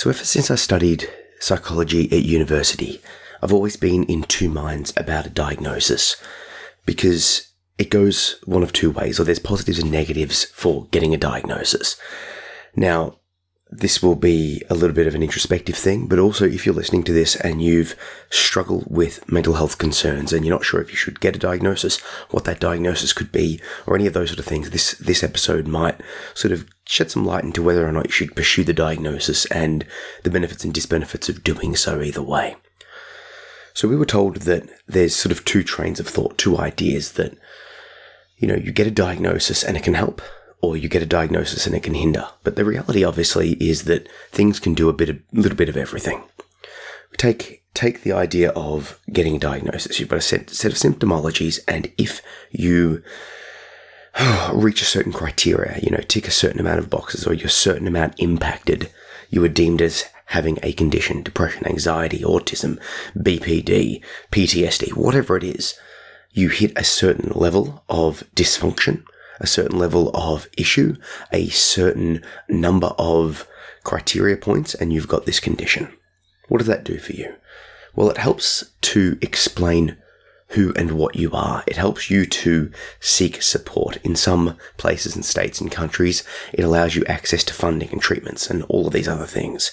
So ever since I studied psychology at university, I've always been in two minds about a diagnosis because it goes one of two ways, or there's positives and negatives for getting a diagnosis. Now, this will be a little bit of an introspective thing, but also if you're listening to this and you've struggled with mental health concerns and you're not sure if you should get a diagnosis, what that diagnosis could be, or any of those sort of things, this episode might sort of shed some light into whether or not you should pursue the diagnosis and the benefits and disbenefits of doing so either way. So we were told that there's sort of two trains of thought, two ideas that, you get a diagnosis and it can help, or you get a diagnosis and it can hinder. But the reality, obviously, is that things can do a little bit of everything. Take the idea of getting a diagnosis. You've got a set of symptomologies, and if you reach a certain criteria, tick a certain amount of boxes, or you're a certain amount impacted, you are deemed as having a condition: depression, anxiety, autism, BPD, PTSD, whatever it is. You hit a certain level of dysfunction, a certain level of issue, a certain number of criteria points, and you've got this condition. What does that do for you? Well, it helps to explain who and what you are. It helps you to seek support. In some places and states and countries, it allows you access to funding and treatments and all of these other things.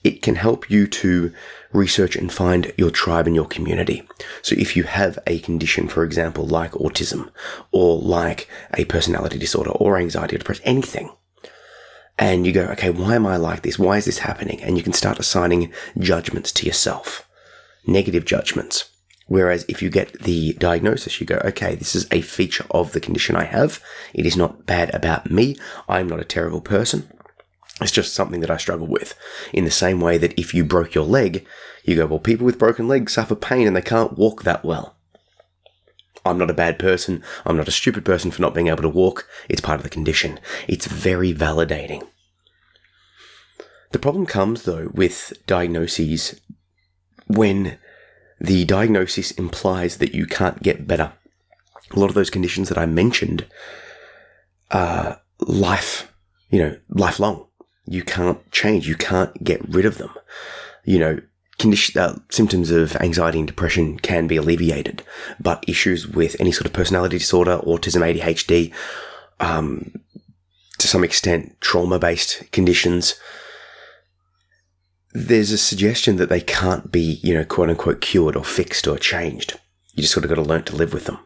It can help you to research and find your tribe and your community. So if you have a condition, for example, like autism, or like a personality disorder, or anxiety, or depression, anything, and you go, okay, why am I like this? Why is this happening? And you can start assigning judgments to yourself, negative judgments. Whereas if you get the diagnosis, you go, okay, this is a feature of the condition I have. It is not bad about me. I'm not a terrible person. It's just something that I struggle with. In the same way that if you broke your leg, you go, well, people with broken legs suffer pain and they can't walk that well. I'm not a bad person. I'm not a stupid person for not being able to walk. It's part of the condition. It's very validating. The problem comes, though, with diagnoses when the diagnosis implies that you can't get better. A lot of those conditions that I mentioned are lifelong. You can't change. You can't get rid of them. Symptoms of anxiety and depression can be alleviated, but issues with any sort of personality disorder, autism, ADHD, to some extent, trauma-based conditions, there's a suggestion that they can't be, quote unquote, cured or fixed or changed. You just sort of got to learn to live with them.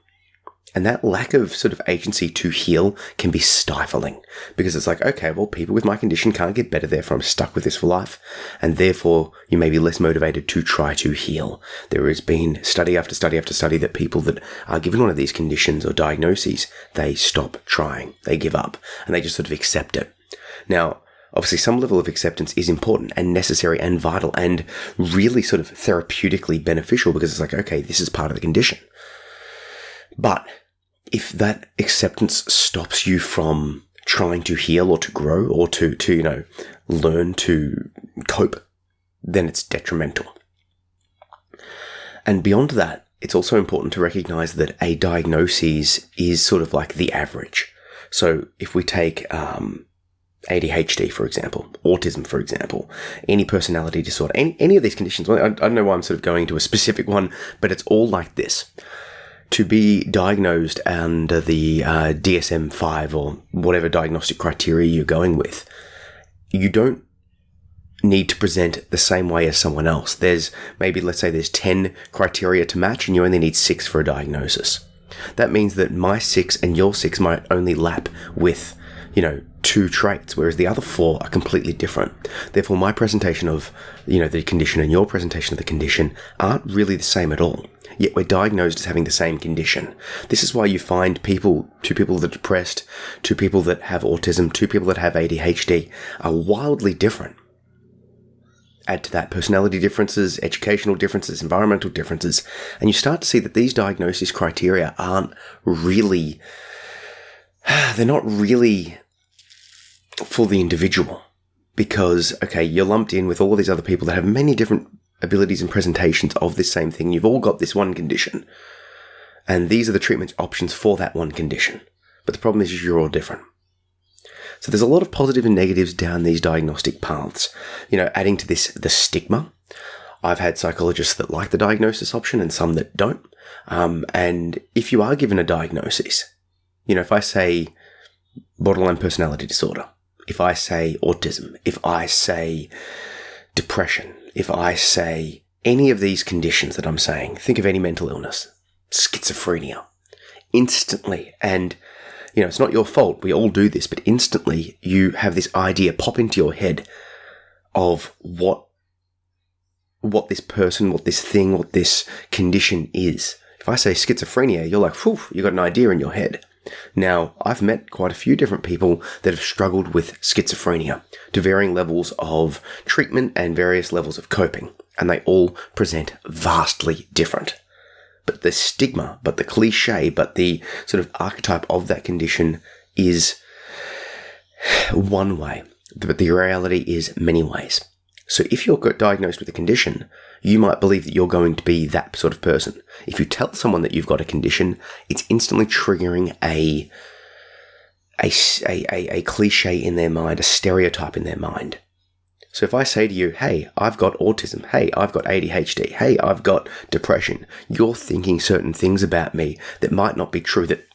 And that lack of sort of agency to heal can be stifling, because it's like, okay, well, people with my condition can't get better, therefore I'm stuck with this for life. And therefore you may be less motivated to try to heal. There has been study after study after study that people that are given one of these conditions or diagnoses, they stop trying, they give up, and they just sort of accept it. Now, obviously, some level of acceptance is important and necessary and vital and really sort of therapeutically beneficial, because it's like, okay, this is part of the condition. But if that acceptance stops you from trying to heal or to grow or to learn to cope, then it's detrimental. And beyond that, it's also important to recognize that a diagnosis is sort of like the average. So if we take ADHD, for example, autism, for example, any personality disorder, any of these conditions, I don't know why I'm sort of going to a specific one, but it's all like this. To be diagnosed under the DSM-5 or whatever diagnostic criteria you're going with, you don't need to present the same way as someone else. There's maybe, let's say there's 10 criteria to match and you only need 6 for a diagnosis. That means that my 6 and your 6 might only lap with, 2 traits, whereas the other 4 are completely different. Therefore, my presentation of, the condition and your presentation of the condition aren't really the same at all. Yet we're diagnosed as having the same condition. This is why you find two people that are depressed, 2 people that have autism, 2 people that have ADHD are wildly different. Add to that personality differences, educational differences, environmental differences, and you start to see that these diagnosis criteria they're not really for the individual, because, okay, you're lumped in with all of these other people that have many different abilities and presentations of this same thing. You've all got this one condition, and these are the treatment options for that one condition. But the problem is you're all different. So there's a lot of positive and negatives down these diagnostic paths. Adding to this, the stigma. I've had psychologists that like the diagnosis option and some that don't. And if you are given a diagnosis, if I say borderline personality disorder, if I say autism, if I say depression, if I say any of these conditions that I'm saying, think of any mental illness, schizophrenia, instantly, and it's not your fault, we all do this, but instantly you have this idea pop into your head of what this person, what this thing, what this condition is. If I say schizophrenia, you're like, whew, you got an idea in your head. Now, I've met quite a few different people that have struggled with schizophrenia to varying levels of treatment and various levels of coping, and they all present vastly different. But the stigma, but the cliche, but the sort of archetype of that condition is one way, but the reality is many ways. So if you're diagnosed with a condition, you might believe that you're going to be that sort of person. If you tell someone that you've got a condition, it's instantly triggering a cliche in their mind, a stereotype in their mind. So if I say to you, hey, I've got autism, hey, I've got ADHD, hey, I've got depression, you're thinking certain things about me that might not be true, that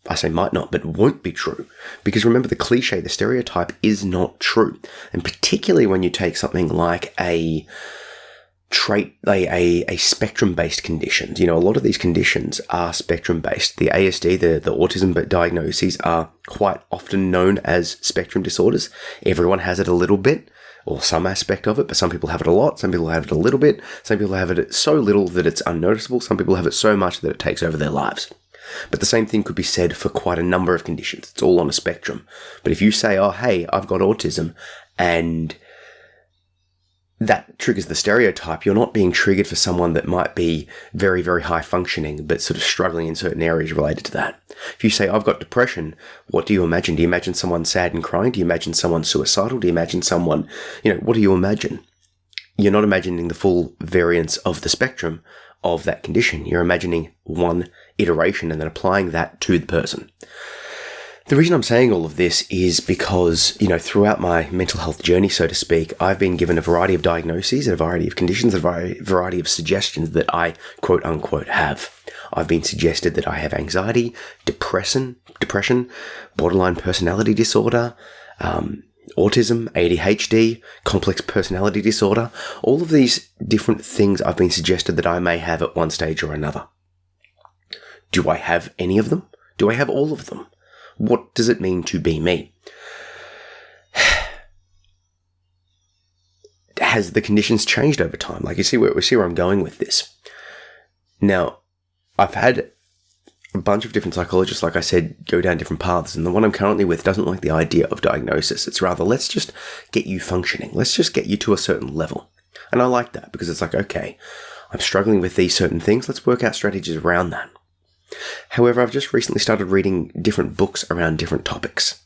I say might not, but won't be true. Because remember, the cliche, the stereotype is not true. And particularly when you take something like a trait, a spectrum-based conditions. A lot of these conditions are spectrum-based. The ASD, the autism diagnoses, are quite often known as spectrum disorders. Everyone has it a little bit, or some aspect of it, but some people have it a lot, some people have it a little bit, some people have it so little that it's unnoticeable, some people have it so much that it takes over their lives. But the same thing could be said for quite a number of conditions. It's all on a spectrum. But if you say, oh, hey, I've got autism, and that triggers the stereotype, you're not being triggered for someone that might be very, very high functioning, but sort of struggling in certain areas related to that. If you say, I've got depression, what do you imagine? Do you imagine someone sad and crying? Do you imagine someone suicidal? Do you imagine someone, what do you imagine? You're not imagining the full variance of the spectrum of that condition. You're imagining one iteration and then applying that to the person. The reason I'm saying all of this is because, throughout my mental health journey, so to speak, I've been given a variety of diagnoses, a variety of conditions, a variety of suggestions that I, quote unquote, have. I've been suggested that I have anxiety, depression, borderline personality disorder, autism, ADHD, complex personality disorder. All of these different things I've been suggested that I may have at one stage or another. Do I have any of them? Do I have all of them? What does it mean to be me? Has the conditions changed over time? Like, you see where I'm going with this. Now, I've had a bunch of different psychologists, like I said, go down different paths, and the one I'm currently with doesn't like the idea of diagnosis. It's rather, let's just get you functioning. Let's just get you to a certain level. And I like that because it's like, okay, I'm struggling with these certain things. Let's work out strategies around that. However, I've just recently started reading different books around different topics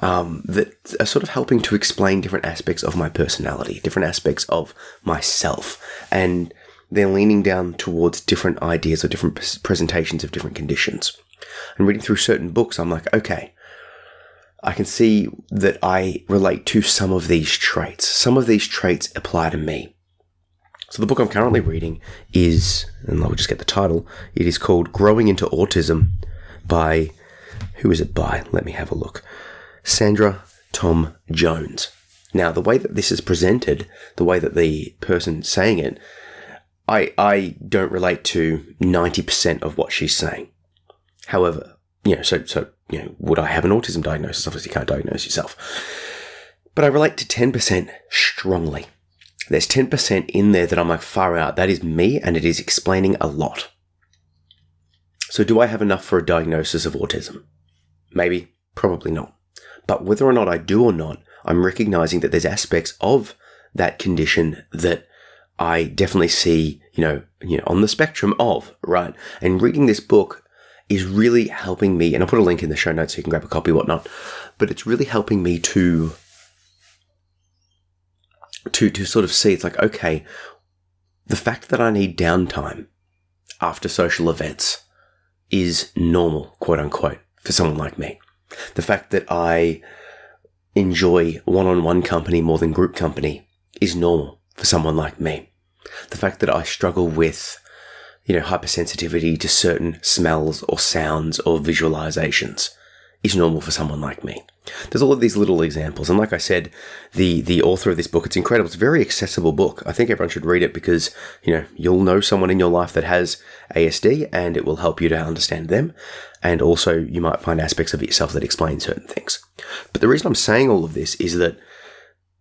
that are sort of helping to explain different aspects of my personality, different aspects of myself, and they're leaning down towards different ideas or different presentations of different conditions. And reading through certain books, I'm like, okay, I can see that I relate to some of these traits. Some of these traits apply to me. So the book I'm currently reading is, and I'll just get the title, it is called Growing into Autism by, who is it by? Let me have a look. Sandra Tom Jones. Now, the way that this is presented, the way that the person saying it, I don't relate to 90% of what she's saying. However, would I have an autism diagnosis? Obviously, you can't diagnose yourself. But I relate to 10% strongly. There's 10% in there that I'm like, far out. That is me, and it is explaining a lot. So do I have enough for a diagnosis of autism? Maybe, probably not. But whether or not I do or not, I'm recognizing that there's aspects of that condition that I definitely see, on the spectrum of, right? And reading this book is really helping me, and I'll put a link in the show notes so you can grab a copy, whatnot, but it's really helping me to sort of see, it's like, okay, the fact that I need downtime after social events is normal, quote unquote, for someone like me. The fact that I enjoy one-on-one company more than group company is normal for someone like me. The fact that I struggle with, hypersensitivity to certain smells or sounds or visualizations is normal for someone like me. There's all of these little examples. And like I said, the author of this book, it's incredible. It's a very accessible book. I think everyone should read it because, you'll know someone in your life that has ASD and it will help you to understand them. And also you might find aspects of yourself that explain certain things. But the reason I'm saying all of this is that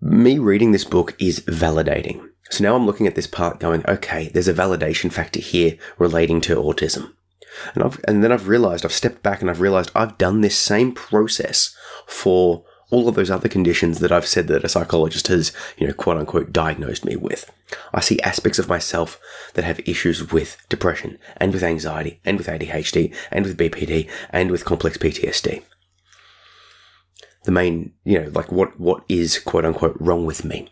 me reading this book is validating. So now I'm looking at this part going, okay, there's a validation factor here relating to autism. And then I've realized, I've stepped back and I've realized I've done this same process for all of those other conditions that I've said that a psychologist has, quote unquote, diagnosed me with. I see aspects of myself that have issues with depression and with anxiety and with ADHD and with BPD and with complex PTSD. The main, what is, quote unquote, wrong with me?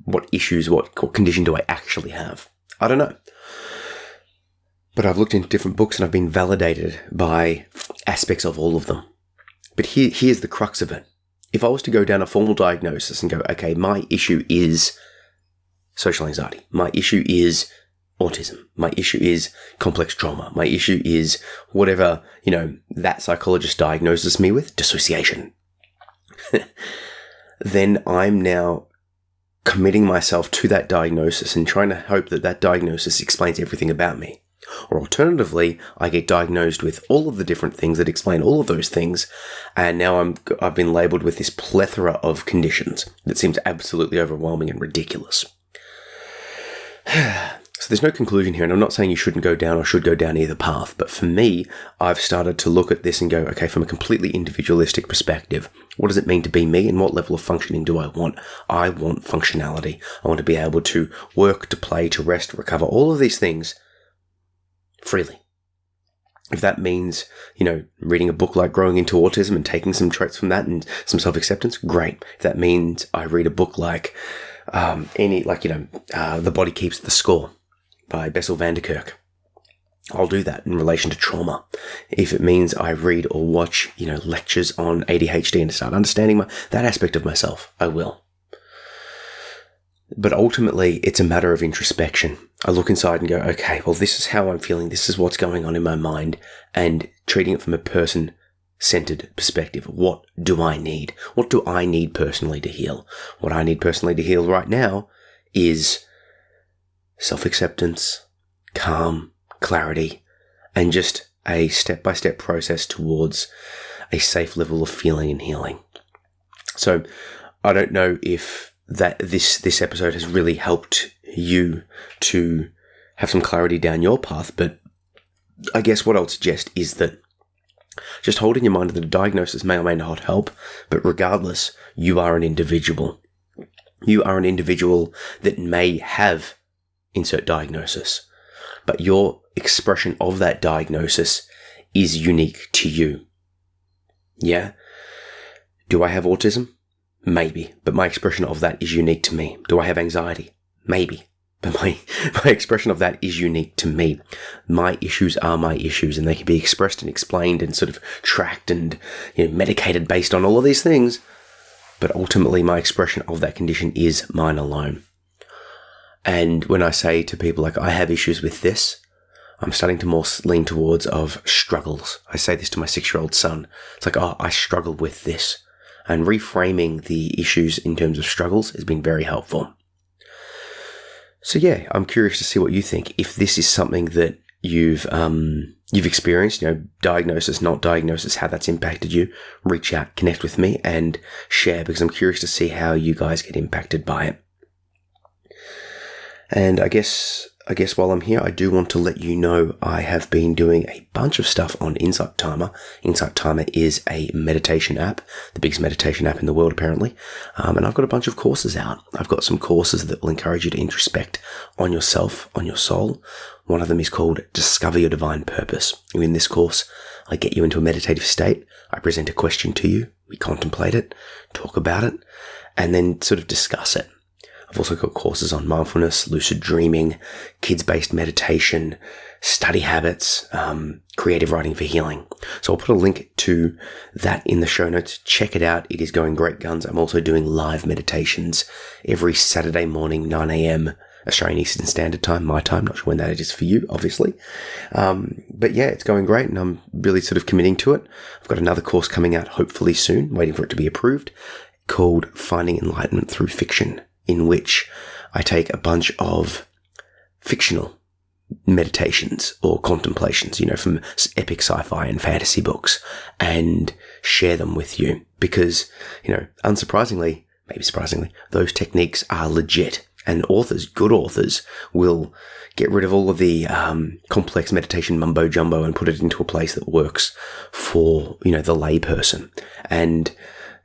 What issues, what condition do I actually have? I don't know. But I've looked into different books and I've been validated by aspects of all of them. But here's the crux of it. If I was to go down a formal diagnosis and go, okay, my issue is social anxiety. My issue is autism. My issue is complex trauma. My issue is whatever, that psychologist diagnoses me with, dissociation. Then I'm now committing myself to that diagnosis and trying to hope that that diagnosis explains everything about me. Or alternatively, I get diagnosed with all of the different things that explain all of those things, and now I've been labelled with this plethora of conditions that seems absolutely overwhelming and ridiculous. So there's no conclusion here, and I'm not saying you shouldn't go down or should go down either path, but for me, I've started to look at this and go, okay, from a completely individualistic perspective, what does it mean to be me and what level of functioning do I want? I want functionality. I want to be able to work, to play, to rest, to recover, all of these things freely. If that means, reading a book like Growing Into Autism and taking some traits from that and some self-acceptance, great. If that means I read a book like The Body Keeps the Score by Bessel van der Kolk, I'll do that in relation to trauma. If it means I read or watch, lectures on ADHD and start understanding that aspect of myself, I will. But ultimately, it's a matter of introspection. I look inside and go, okay, well, this is how I'm feeling. This is what's going on in my mind, and treating it from a person-centered perspective. What do I need? What do I need personally to heal? What I need personally to heal right now is self-acceptance, calm, clarity, and just a step-by-step process towards a safe level of feeling and healing. So I don't know if that this episode has really helped you to have some clarity down your path, but I guess what I would suggest is that just hold in your mind that a diagnosis may or may not help, but regardless, you are an individual. You are an individual that may have insert diagnosis, but your expression of that diagnosis is unique to you. Yeah? Do I have autism? Maybe, but my expression of that is unique to me. Do I have anxiety? Maybe, but my expression of that is unique to me. My issues are my issues, and they can be expressed and explained and sort of tracked and medicated based on all of these things. But ultimately, my expression of that condition is mine alone. And when I say to people like, I have issues with this, I'm starting to more lean towards of struggles. I say this to my 6-year-old son. It's like, oh, I struggle with this. And reframing the issues in terms of struggles has been very helpful. So yeah, I'm curious to see what you think. If this is something that you've experienced, diagnosis, not diagnosis, how that's impacted you, reach out, connect with me and share, because I'm curious to see how you guys get impacted by it. And I guess while I'm here, I do want to let you know I have been doing a bunch of stuff on Insight Timer. Insight Timer is a meditation app, the biggest meditation app in the world apparently. And I've got a bunch of courses out. I've got some courses that will encourage you to introspect on yourself, on your soul. One of them is called Discover Your Divine Purpose. And in this course, I get you into a meditative state. I present a question to you. We contemplate it, talk about it, and then sort of discuss it. I've also got courses on mindfulness, lucid dreaming, kids-based meditation, study habits, creative writing for healing. So I'll put a link to that in the show notes. Check it out. It is going great guns. I'm also doing live meditations every Saturday morning, 9 a.m. Australian Eastern Standard Time, my time. Not sure when that is for you, obviously. But yeah, it's going great, and I'm really sort of committing to it. I've got another course coming out hopefully soon, waiting for it to be approved, called Finding Enlightenment Through Fiction, in which I take a bunch of fictional meditations or contemplations, from epic sci-fi and fantasy books, and share them with you because, unsurprisingly, maybe surprisingly, those techniques are legit, and good authors will get rid of all of the complex meditation mumbo jumbo and put it into a place that works for, the layperson. And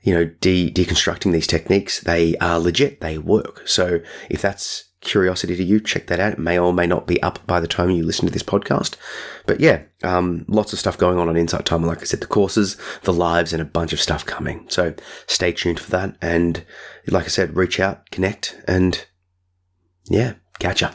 deconstructing these techniques, they are legit, they work. So if that's curiosity to you, check that out. It may or may not be up by the time you listen to this podcast. But yeah, lots of stuff going on Insight Timer. Like I said, the courses, the lives, and a bunch of stuff coming. So stay tuned for that. And like I said, reach out, connect, and yeah, catch ya.